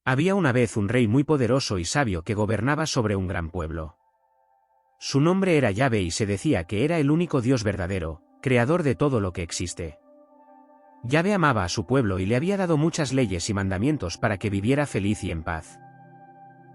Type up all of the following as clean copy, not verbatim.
Había una vez un rey muy poderoso y sabio que gobernaba sobre un gran pueblo. Su nombre era Yahvé y se decía que era el único Dios verdadero, creador de todo lo que existe. Yahvé amaba a su pueblo y le había dado muchas leyes y mandamientos para que viviera feliz y en paz.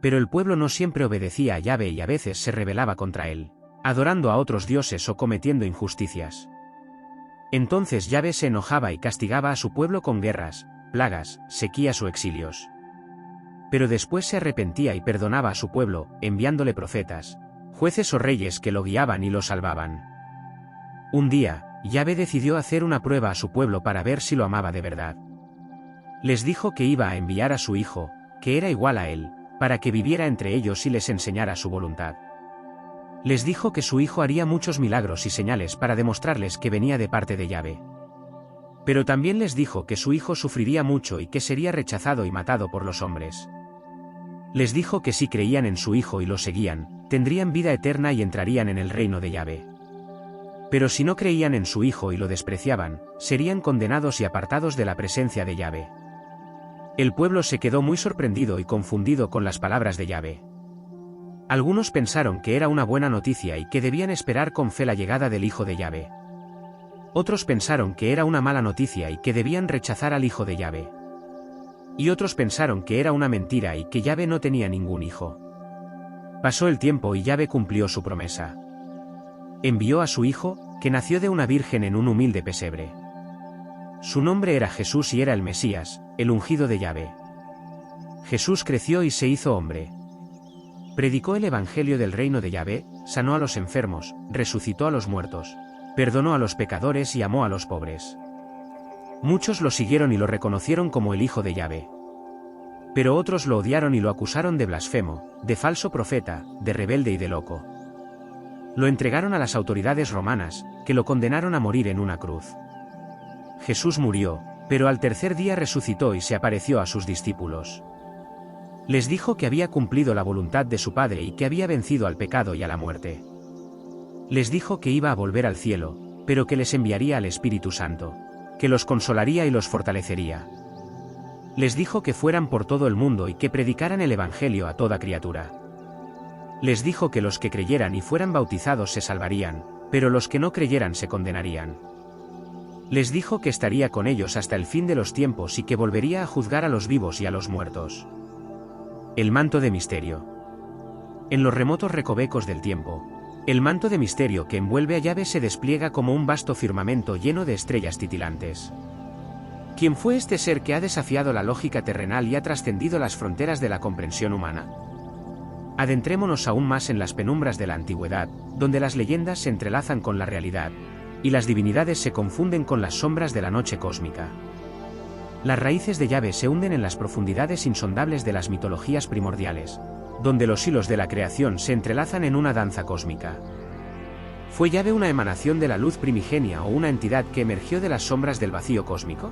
Pero el pueblo no siempre obedecía a Yahvé y a veces se rebelaba contra él, adorando a otros dioses o cometiendo injusticias. Entonces Yahvé se enojaba y castigaba a su pueblo con guerras, plagas, sequías o exilios. Pero después se arrepentía y perdonaba a su pueblo, enviándole profetas, jueces o reyes que lo guiaban y lo salvaban. Un día, Yahvé decidió hacer una prueba a su pueblo para ver si lo amaba de verdad. Les dijo que iba a enviar a su hijo, que era igual a él, para que viviera entre ellos y les enseñara su voluntad. Les dijo que su hijo haría muchos milagros y señales para demostrarles que venía de parte de Yahvé. Pero también les dijo que su hijo sufriría mucho y que sería rechazado y matado por los hombres. Les dijo que si creían en su hijo y lo seguían, tendrían vida eterna y entrarían en el reino de Yahvé. Pero si no creían en su hijo y lo despreciaban, serían condenados y apartados de la presencia de Yahvé. El pueblo se quedó muy sorprendido y confundido con las palabras de Yahvé. Algunos pensaron que era una buena noticia y que debían esperar con fe la llegada del hijo de Yahvé. Otros pensaron que era una mala noticia y que debían rechazar al hijo de Yahvé. Y otros pensaron que era una mentira y que Yahvé no tenía ningún hijo. Pasó el tiempo y Yahvé cumplió su promesa. Envió a su hijo, que nació de una virgen en un humilde pesebre. Su nombre era Jesús y era el Mesías, el ungido de Yahvé. Jesús creció y se hizo hombre. Predicó el evangelio del reino de Yahvé, sanó a los enfermos, resucitó a los muertos, perdonó a los pecadores y amó a los pobres. Muchos lo siguieron y lo reconocieron como el Hijo de Yahvé. Pero otros lo odiaron y lo acusaron de blasfemo, de falso profeta, de rebelde y de loco. Lo entregaron a las autoridades romanas, que lo condenaron a morir en una cruz. Jesús murió, pero al tercer día resucitó y se apareció a sus discípulos. Les dijo que había cumplido la voluntad de su Padre y que había vencido al pecado y a la muerte. Les dijo que iba a volver al cielo, pero que les enviaría al Espíritu Santo, que los consolaría y los fortalecería. Les dijo que fueran por todo el mundo y que predicaran el Evangelio a toda criatura. Les dijo que los que creyeran y fueran bautizados se salvarían, pero los que no creyeran se condenarían. Les dijo que estaría con ellos hasta el fin de los tiempos y que volvería a juzgar a los vivos y a los muertos. El manto de misterio. En los remotos recovecos del tiempo, el manto de misterio que envuelve a Yahvé se despliega como un vasto firmamento lleno de estrellas titilantes. ¿Quién fue este ser que ha desafiado la lógica terrenal y ha trascendido las fronteras de la comprensión humana? Adentrémonos aún más en las penumbras de la antigüedad, donde las leyendas se entrelazan con la realidad, y las divinidades se confunden con las sombras de la noche cósmica. Las raíces de Yahvé se hunden en las profundidades insondables de las mitologías primordiales, donde los hilos de la creación se entrelazan en una danza cósmica. ¿Fue Yahvé una emanación de la luz primigenia o una entidad que emergió de las sombras del vacío cósmico?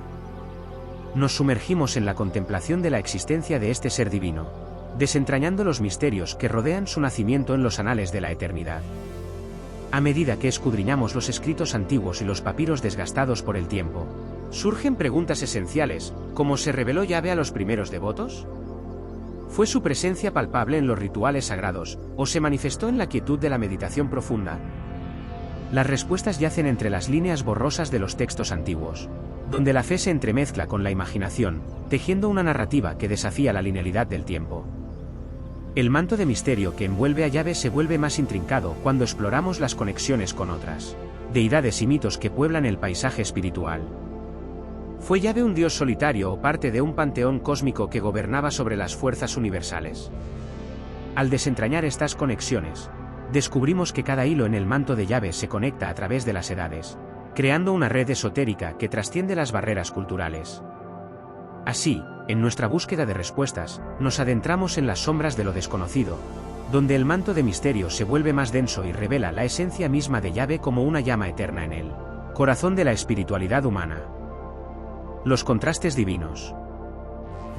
Nos sumergimos en la contemplación de la existencia de este ser divino, desentrañando los misterios que rodean su nacimiento en los anales de la eternidad. A medida que escudriñamos los escritos antiguos y los papiros desgastados por el tiempo, surgen preguntas esenciales, ¿cómo se reveló Yahvé a los primeros devotos? ¿Fue su presencia palpable en los rituales sagrados, o se manifestó en la quietud de la meditación profunda? Las respuestas yacen entre las líneas borrosas de los textos antiguos, donde la fe se entremezcla con la imaginación, tejiendo una narrativa que desafía la linealidad del tiempo. El manto de misterio que envuelve a Yahvé se vuelve más intrincado cuando exploramos las conexiones con otras deidades y mitos que pueblan el paisaje espiritual. ¿Fue Yahvé un dios solitario o parte de un panteón cósmico que gobernaba sobre las fuerzas universales? Al desentrañar estas conexiones, descubrimos que cada hilo en el manto de Yahvé se conecta a través de las edades, creando una red esotérica que trasciende las barreras culturales. Así, en nuestra búsqueda de respuestas, nos adentramos en las sombras de lo desconocido, donde el manto de misterio se vuelve más denso y revela la esencia misma de Yahvé como una llama eterna en el corazón de la espiritualidad humana. Los contrastes divinos.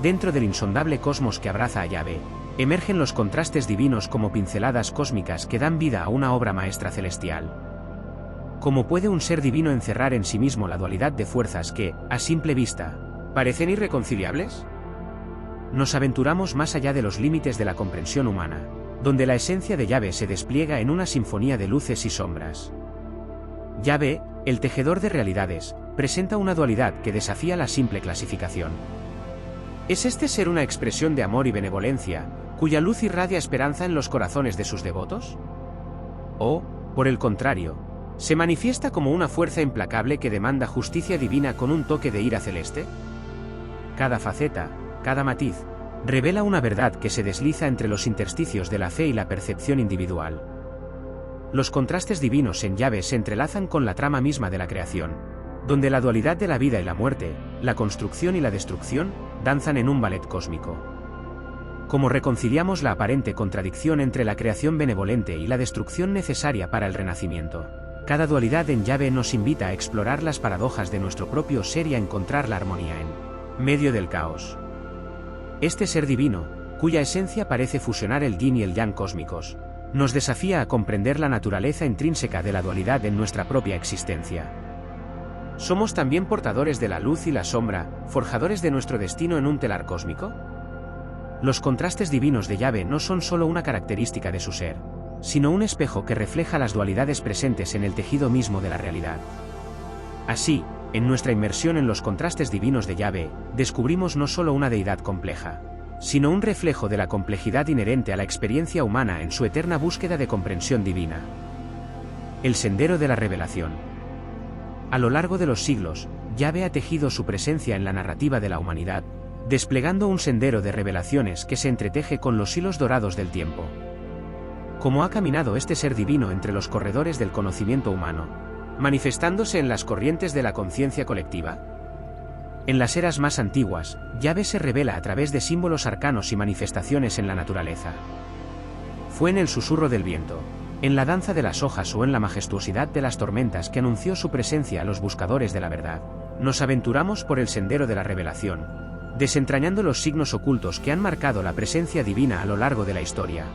Dentro del insondable cosmos que abraza a Yahvé, emergen los contrastes divinos como pinceladas cósmicas que dan vida a una obra maestra celestial. ¿Cómo puede un ser divino encerrar en sí mismo la dualidad de fuerzas que, a simple vista, parecen irreconciliables? Nos aventuramos más allá de los límites de la comprensión humana, donde la esencia de Yahvé se despliega en una sinfonía de luces y sombras. Yahvé, el tejedor de realidades, presenta una dualidad que desafía la simple clasificación. ¿Es este ser una expresión de amor y benevolencia, cuya luz irradia esperanza en los corazones de sus devotos? ¿O, por el contrario, se manifiesta como una fuerza implacable que demanda justicia divina con un toque de ira celeste? Cada faceta, cada matiz, revela una verdad que se desliza entre los intersticios de la fe y la percepción individual. Los contrastes divinos en Yahvé se entrelazan con la trama misma de la creación, donde la dualidad de la vida y la muerte, la construcción y la destrucción, danzan en un ballet cósmico. Como reconciliamos la aparente contradicción entre la creación benevolente y la destrucción necesaria para el renacimiento. Cada dualidad en Yahvé nos invita a explorar las paradojas de nuestro propio ser y a encontrar la armonía en medio del caos. Este ser divino, cuya esencia parece fusionar el yin y el yang cósmicos, nos desafía a comprender la naturaleza intrínseca de la dualidad en nuestra propia existencia. ¿Somos también portadores de la luz y la sombra, forjadores de nuestro destino en un telar cósmico? Los contrastes divinos de Yahvé no son solo una característica de su ser, sino un espejo que refleja las dualidades presentes en el tejido mismo de la realidad. Así, en nuestra inmersión en los contrastes divinos de Yahvé, descubrimos no solo una deidad compleja, sino un reflejo de la complejidad inherente a la experiencia humana en su eterna búsqueda de comprensión divina. El sendero de la revelación. A lo largo de los siglos, Yahvé ha tejido su presencia en la narrativa de la humanidad, desplegando un sendero de revelaciones que se entreteje con los hilos dorados del tiempo. ¿Cómo ha caminado este ser divino entre los corredores del conocimiento humano, manifestándose en las corrientes de la conciencia colectiva? En las eras más antiguas, Yahvé se revela a través de símbolos arcanos y manifestaciones en la naturaleza. Fue en el susurro del viento, en la danza de las hojas o en la majestuosidad de las tormentas que anunció su presencia a los buscadores de la verdad. Nos aventuramos por el sendero de la revelación, desentrañando los signos ocultos que han marcado la presencia divina a lo largo de la historia.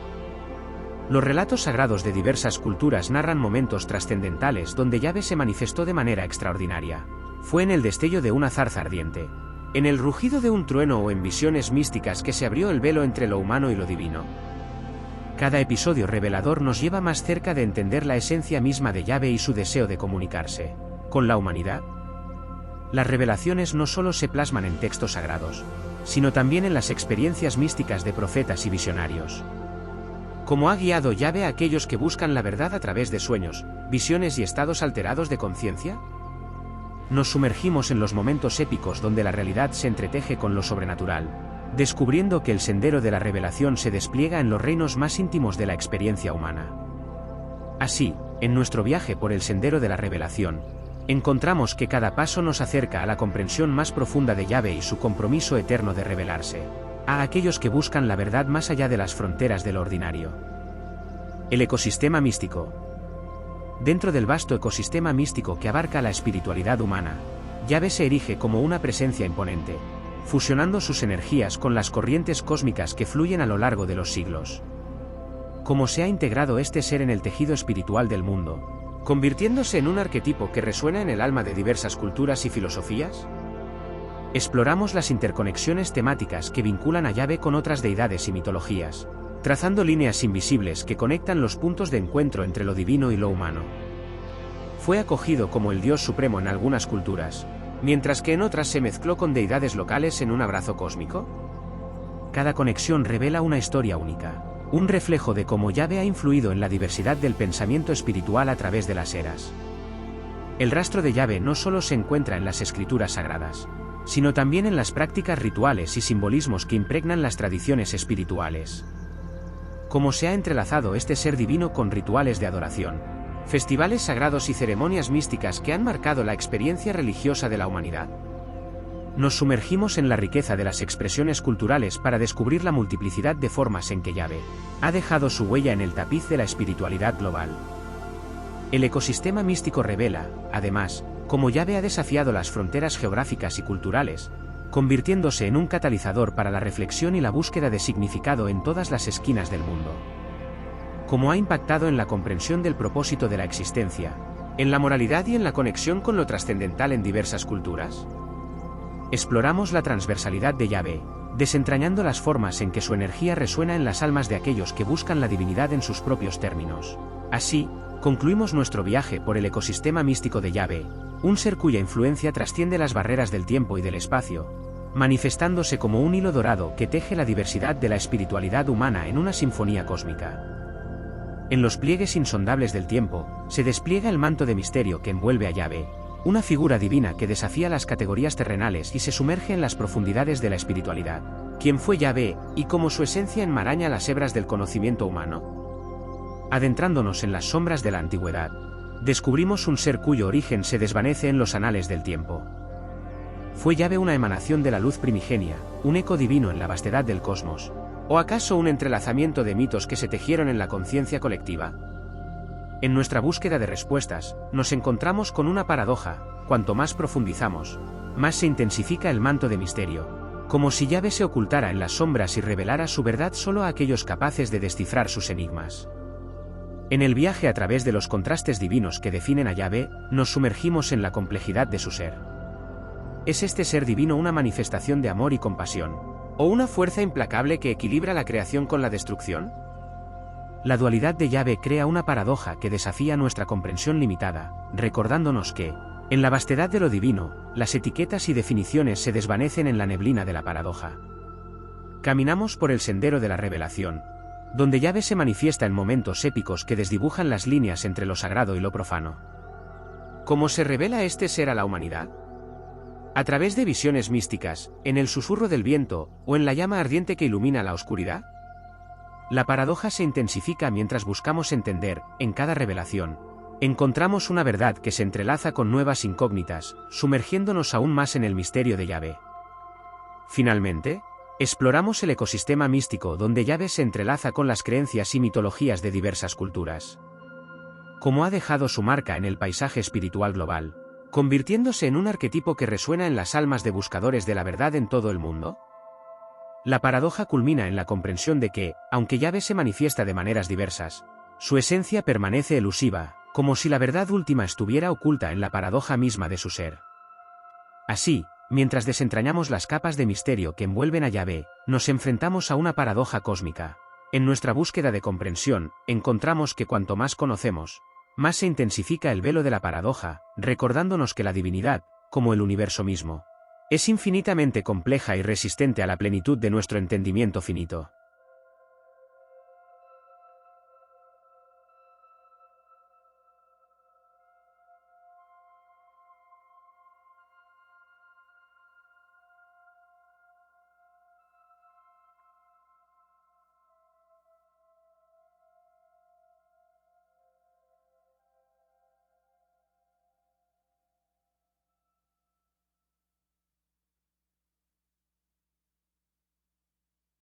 Los relatos sagrados de diversas culturas narran momentos trascendentales donde Yahvé se manifestó de manera extraordinaria. Fue en el destello de una zarza ardiente, en el rugido de un trueno o en visiones místicas que se abrió el velo entre lo humano y lo divino. Cada episodio revelador nos lleva más cerca de entender la esencia misma de Yahvé y su deseo de comunicarse con la humanidad. Las revelaciones no solo se plasman en textos sagrados, sino también en las experiencias místicas de profetas y visionarios. ¿Cómo ha guiado Yahvé a aquellos que buscan la verdad a través de sueños, visiones y estados alterados de conciencia? Nos sumergimos en los momentos épicos donde la realidad se entreteje con lo sobrenatural, descubriendo que el sendero de la revelación se despliega en los reinos más íntimos de la experiencia humana. Así, en nuestro viaje por el sendero de la revelación, encontramos que cada paso nos acerca a la comprensión más profunda de Yahvé y su compromiso eterno de revelarse a aquellos que buscan la verdad más allá de las fronteras de lo ordinario. El ecosistema místico. Dentro del vasto ecosistema místico que abarca la espiritualidad humana, Yahvé se erige como una presencia imponente, fusionando sus energías con las corrientes cósmicas que fluyen a lo largo de los siglos. ¿Cómo se ha integrado este ser en el tejido espiritual del mundo, convirtiéndose en un arquetipo que resuena en el alma de diversas culturas y filosofías? Exploramos las interconexiones temáticas que vinculan a Yahvé con otras deidades y mitologías, trazando líneas invisibles que conectan los puntos de encuentro entre lo divino y lo humano. Fue acogido como el Dios supremo en algunas culturas, mientras que en otras se mezcló con deidades locales en un abrazo cósmico. Cada conexión revela una historia única, un reflejo de cómo Yahvé ha influido en la diversidad del pensamiento espiritual a través de las eras. El rastro de Yahvé no solo se encuentra en las escrituras sagradas, sino también en las prácticas rituales y simbolismos que impregnan las tradiciones espirituales. Cómo se ha entrelazado este ser divino con rituales de adoración, festivales sagrados y ceremonias místicas que han marcado la experiencia religiosa de la humanidad. Nos sumergimos en la riqueza de las expresiones culturales para descubrir la multiplicidad de formas en que Yahvé ha dejado su huella en el tapiz de la espiritualidad global. El ecosistema místico revela, además, cómo Yahvé ha desafiado las fronteras geográficas y culturales, convirtiéndose en un catalizador para la reflexión y la búsqueda de significado en todas las esquinas del mundo. Cómo ha impactado en la comprensión del propósito de la existencia, en la moralidad y en la conexión con lo trascendental en diversas culturas. exploramos la transversalidad de Yahvé, desentrañando las formas en que su energía resuena en las almas de aquellos que buscan la divinidad en sus propios términos. Así, concluimos nuestro viaje por el ecosistema místico de Yahvé, un ser cuya influencia trasciende las barreras del tiempo y del espacio, manifestándose como un hilo dorado que teje la diversidad de la espiritualidad humana en una sinfonía cósmica. En los pliegues insondables del tiempo, se despliega el manto de misterio que envuelve a Yahvé, una figura divina que desafía las categorías terrenales y se sumerge en las profundidades de la espiritualidad. ¿Quién fue Yahvé, y cómo su esencia enmaraña las hebras del conocimiento humano? Adentrándonos en las sombras de la antigüedad, descubrimos un ser cuyo origen se desvanece en los anales del tiempo. ¿Fue Yahvé una emanación de la luz primigenia, un eco divino en la vastedad del cosmos, o acaso un entrelazamiento de mitos que se tejieron en la conciencia colectiva? En nuestra búsqueda de respuestas, nos encontramos con una paradoja: cuanto más profundizamos, más se intensifica el manto de misterio, como si Yahvé se ocultara en las sombras y revelara su verdad solo a aquellos capaces de descifrar sus enigmas. En el viaje a través de los contrastes divinos que definen a Yahvé, nos sumergimos en la complejidad de su ser. ¿Es este ser divino una manifestación de amor y compasión, o una fuerza implacable que equilibra la creación con la destrucción? La dualidad de Yahvé crea una paradoja que desafía nuestra comprensión limitada, recordándonos que, en la vastedad de lo divino, las etiquetas y definiciones se desvanecen en la neblina de la paradoja. Caminamos por el sendero de la revelación, donde Yahvé se manifiesta en momentos épicos que desdibujan las líneas entre lo sagrado y lo profano. ¿Cómo se revela este ser a la humanidad? ¿A través de visiones místicas, en el susurro del viento, o en la llama ardiente que ilumina la oscuridad? La paradoja se intensifica mientras buscamos entender, en cada revelación, encontramos una verdad que se entrelaza con nuevas incógnitas, sumergiéndonos aún más en el misterio de Yahvé. Finalmente, exploramos el ecosistema místico donde Yahvé se entrelaza con las creencias y mitologías de diversas culturas. ¿Cómo ha dejado su marca en el paisaje espiritual global, convirtiéndose en un arquetipo que resuena en las almas de buscadores de la verdad en todo el mundo? La paradoja culmina en la comprensión de que, aunque Yahvé se manifiesta de maneras diversas, su esencia permanece elusiva, como si la verdad última estuviera oculta en la paradoja misma de su ser. Así, mientras desentrañamos las capas de misterio que envuelven a Yahvé, nos enfrentamos a una paradoja cósmica. En nuestra búsqueda de comprensión, encontramos que cuanto más conocemos, más se intensifica el velo de la paradoja, recordándonos que la divinidad, como el universo mismo, es infinitamente compleja y resistente a la plenitud de nuestro entendimiento finito.